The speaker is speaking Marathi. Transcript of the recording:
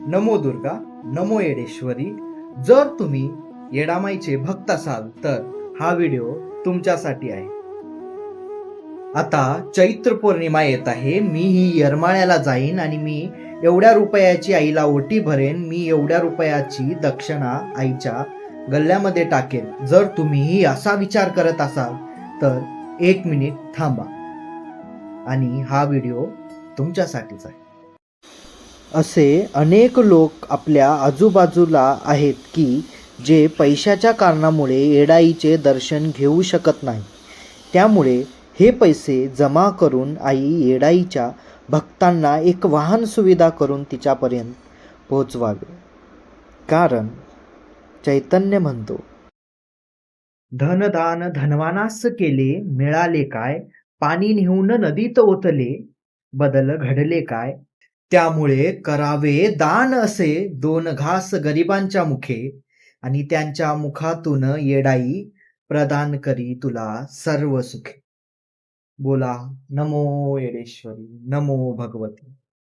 नमो दुर्गा, नमो येडेश्वरी. जर तुम्ही येडामाईचे भक्त असाल तर हा व्हिडिओ तुमच्यासाठी आहे. आता चैत्र पौर्णिमा येत आहे. मी ही येरमाळ्याला जाईन आणि मी एवढ्या रुपयाची आईला ओटी भरेन, मी एवढ्या रुपयाची दक्षिणा आईच्या गल्ल्यामध्ये टाकेन. जर तुम्हीही असा विचार करत असाल तर 1 मिनिट थांबा आणि हा व्हिडिओ तुमच्यासाठीच आहे. असे अनेक लोक आपल्या आजूबाजूला आहेत की जे पैशाच्या कारणामुळे येडाईचे दर्शन घेऊ शकत नाही. त्यामुळे हे पैसे जमा करून आई येडाईच्या भक्तांना एक वाहन सुविधा करून तिच्यापर्यंत पोहोचवावे. कारण चैतन्य म्हणतो, धनदान धनवानास केले, मिळाले काय? पाणी नेऊन नदीत ओतले, बदल घडले काय? त्यामुळे करावे दान असे 2 घास गरिबांच्या मुखे, आणि त्यांच्या मुखातून येडाई प्रदान करी तुला सर्व सुखे. बोला नमो येडेश्वरी, नमो भगवती.